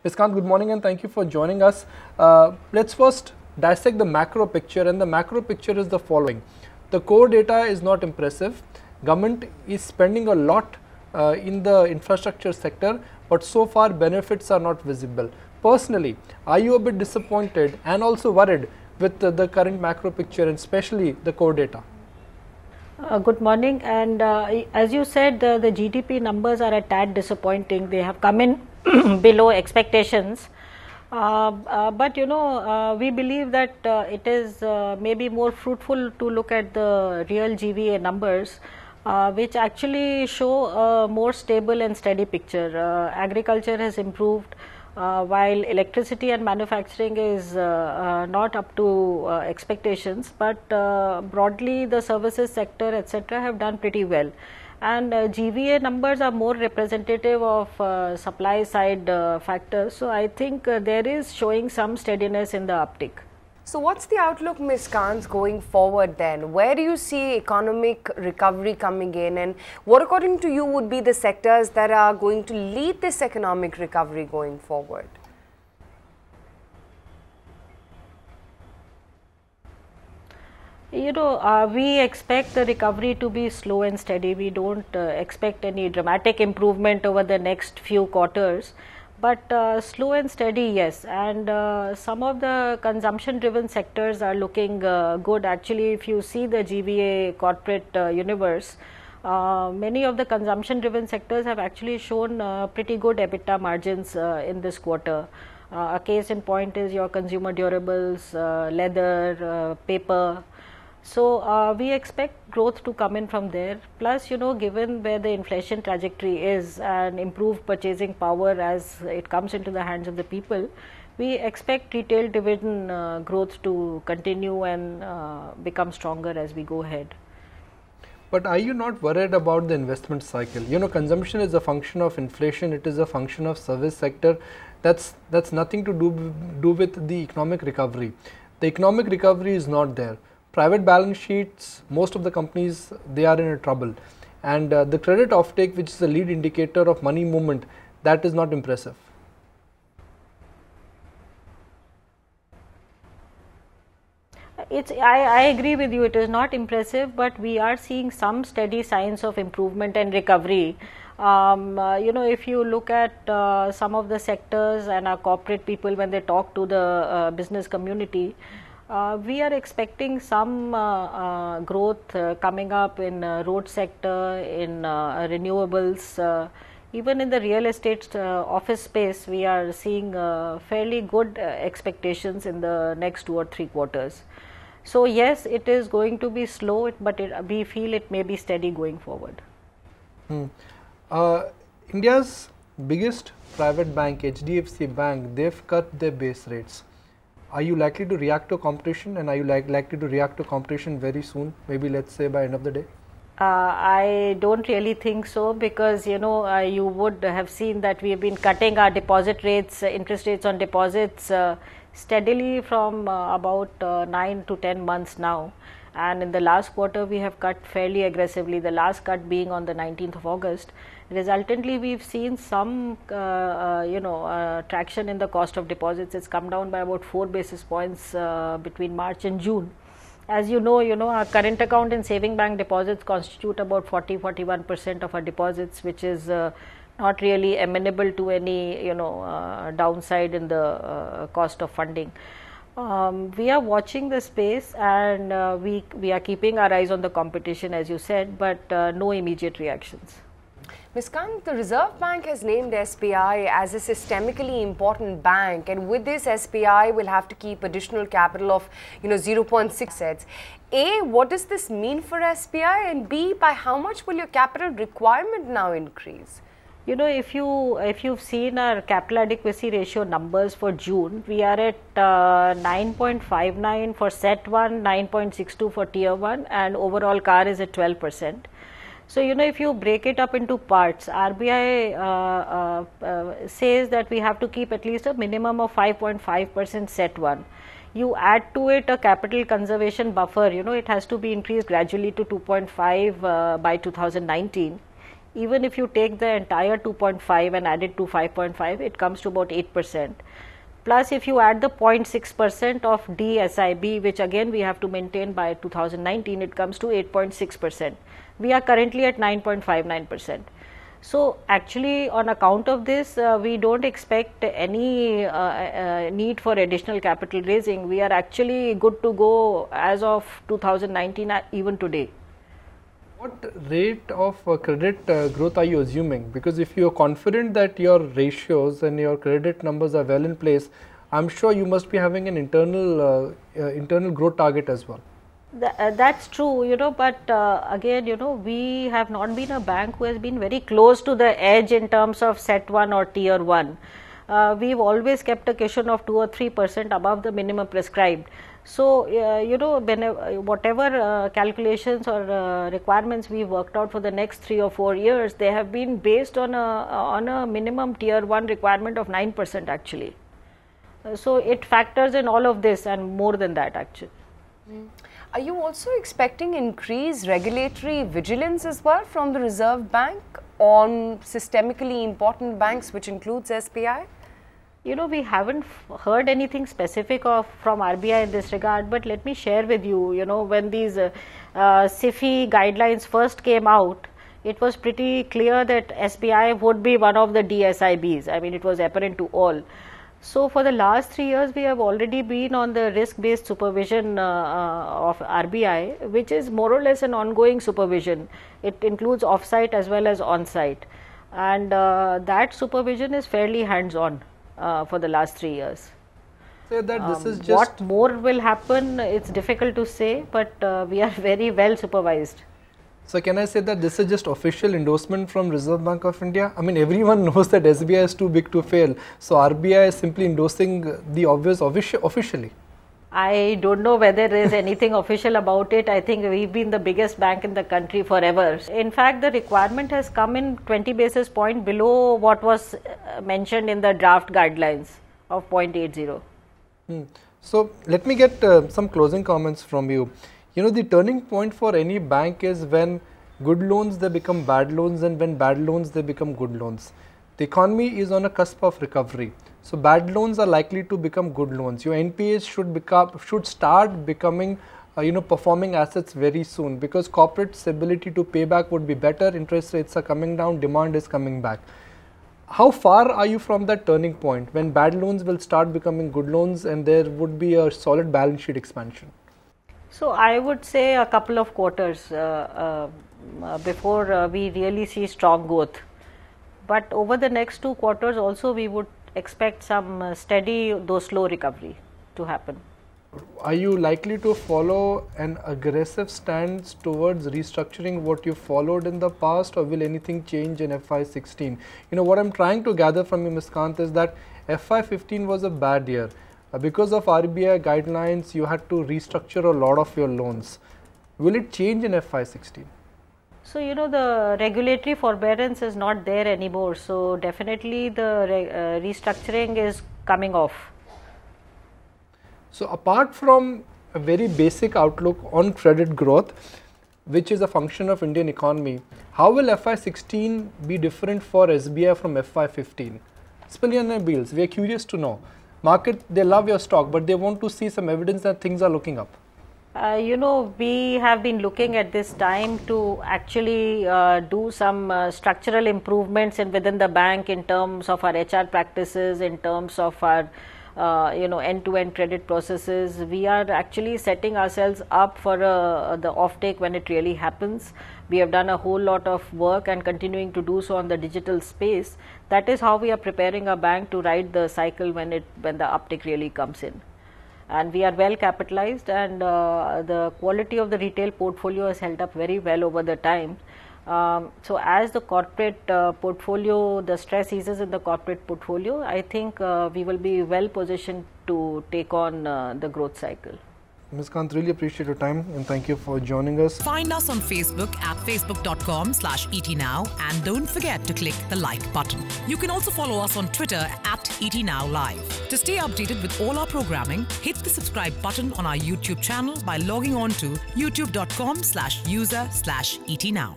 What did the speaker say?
Ms. Kant, good morning and thank you for joining us. Let's first dissect the macro picture, and the macro picture is the following. The core data is not impressive. Government is spending a lot in the infrastructure sector, but so far benefits are not visible. Personally, are you a bit disappointed and also worried with the current macro picture and especially the core data? Good morning, and as you said, the GDP numbers are a tad disappointing. They have come in below expectations, but we believe that it is maybe more fruitful to look at the real GVA numbers, which actually show a more stable and steady picture. Agriculture has improved, while electricity and manufacturing is not up to expectations, but broadly the services sector etc. have done pretty well, and GVA numbers are more representative of supply side factors. So I think there is showing some steadiness in the uptick. So what's the outlook, Ms. Kant, going forward then? Where do you see economic recovery coming in, and what according to you would be the sectors that are going to lead this economic recovery going forward? We expect the recovery to be slow and steady. We don't expect any dramatic improvement over the next few quarters. But slow and steady, yes, and some of the consumption driven sectors are looking good. Actually, if you see the GVA corporate universe, many of the consumption driven sectors have actually shown pretty good EBITDA margins in this quarter. A case in point is your consumer durables, leather, paper. So we expect growth to come in from there. Plus, given where the inflation trajectory is and improved purchasing power as it comes into the hands of the people, we expect retail dividend growth to continue and become stronger as we go ahead. But are you not worried about the investment cycle? Consumption is a function of inflation. It is a function of service sector. That's nothing to do with the economic recovery. The economic recovery is not there. Private balance sheets, most of the companies, they are in a trouble, and the credit offtake, which is the lead indicator of money movement, that is not impressive. I agree with you, it is not impressive, but we are seeing some steady signs of improvement and recovery. If you look at some of the sectors and our corporate people, when they talk to the business community, we are expecting some growth coming up in road sector, in renewables, even in the real estate office space. We are seeing fairly good expectations in the next 2 or 3 quarters. So yes, it is going to be slow, but we feel it may be steady going forward. India's biggest private bank, HDFC Bank, they've cut their base rates. Are you likely to react to competition, and are you likely to react to competition very soon, maybe let's say by end of the day? I don't really think so, because you would have seen that we have been cutting our deposit rates, interest rates on deposits steadily from about 9 to 10 months now, and in the last quarter we have cut fairly aggressively, the last cut being on the 19th of August. Resultantly, we've seen some traction in the cost of deposits. It's come down by about 4 basis points between March and June. As you know, our current account and saving bank deposits constitute about 40-41% of our deposits, which is not really amenable to any downside in the cost of funding. We are watching the space, and we are keeping our eyes on the competition, as you said, but no immediate reactions. Ms. Kant, the Reserve Bank has named SBI as a systemically important bank, and with this SBI will have to keep additional capital of 0.6 sets. A, what does this mean for SBI, and B, by how much will your capital requirement now increase? If you've seen our capital adequacy ratio numbers for June, we are at 9.59 for set 1, 9.62 for tier 1, and overall CAR is at 12%. So, if you break it up into parts, RBI says that we have to keep at least a minimum of 5.5% set 1. You add to it a capital conservation buffer, it has to be increased gradually to 2.5 by 2019. even if you take the entire 2.5 and add it to 5.5, it comes to about 8%. Plus, if you add the 0.6% of DSIB, which again we have to maintain by 2019, it comes to 8.6%. We are currently at 9.59%. So actually, on account of this, we don't expect any need for additional capital raising. We are actually good to go as of 2019, even today. What rate of credit growth are you assuming? Because if you are confident that your ratios and your credit numbers are well in place, I'm sure you must be having an internal growth target as well. That's true, you know, but again, you know, we have not been a bank who has been very close to the edge in terms of set 1 or tier 1. We've always kept a cushion of 2 or 3% above the minimum prescribed. So, you know, whatever calculations or requirements we worked out for the next 3 or 4 years, they have been based on a minimum tier 1 requirement of 9% actually. So, it factors in all of this and more than that actually. Are you also expecting increased regulatory vigilance as well from the Reserve Bank on systemically important banks, which includes SBI? You know, we haven't heard anything specific from RBI in this regard, but let me share with you, you know, when these SIFI guidelines first came out, it was pretty clear that SBI would be one of the DSIBs. I mean, it was apparent to all. So, for the last 3 years, we have already been on the risk-based supervision of RBI, which is more or less an ongoing supervision. It includes off-site as well as on-site, and that supervision is fairly hands-on for the last 3 years. So that this is just what more will happen, it's difficult to say, but we are very well supervised. So can I say that this is just official endorsement from Reserve Bank of India? I mean, everyone knows that SBI is too big to fail. So RBI is simply endorsing the obvious officially. I don't know whether there is anything official about it. I think we've been the biggest bank in the country forever. In fact, the requirement has come in 20 basis points below what was mentioned in the draft guidelines of 0.80. So let me get some closing comments from you. You know, the turning point for any bank is when good loans they become bad loans, and when bad loans they become good loans. The economy is on a cusp of recovery. So bad loans are likely to become good loans. Your NPAs should start becoming performing assets very soon, because corporate's ability to pay back would be better, interest rates are coming down, demand is coming back. How far are you from that turning point when bad loans will start becoming good loans and there would be a solid balance sheet expansion? So I would say a couple of quarters before we really see strong growth. But over the next 2 quarters also we would expect some steady though slow recovery to happen. Are you likely to follow an aggressive stance towards restructuring what you followed in the past, or will anything change in FY16? You know, what I'm trying to gather from you, Ms. Kant, is that FY15 was a bad year. Because of RBI guidelines, you had to restructure a lot of your loans. Will it change in FY16? So, you know, the regulatory forbearance is not there anymore. So, definitely the restructuring is coming off. So, apart from a very basic outlook on credit growth, which is a function of Indian economy, how will FY16 be different for SBI from FY15? Spillionaire bills, we are curious to know. Market, they love your stock, but they want to see some evidence that things are looking up. You know, we have been looking at this time to actually do some structural improvements within the bank in terms of our HR practices, in terms of our end-to-end credit processes. We are actually setting ourselves up for the offtake when it really happens. We have done a whole lot of work and continuing to do so on the digital space. That is how we are preparing our bank to ride the cycle when the uptick really comes in. And we are well capitalized, and the quality of the retail portfolio has held up very well over the time. So as the corporate portfolio, the stress eases in the corporate portfolio, I think we will be well positioned to take on the growth cycle. Ms. Kant, really appreciate your time and thank you for joining us. Find us on Facebook at facebook.com/ETNow, and don't forget to click the like button. You can also follow us on Twitter at ETNowLive. To stay updated with all our programming, hit the subscribe button on our YouTube channel by logging on to youtube.com/user/ETNow.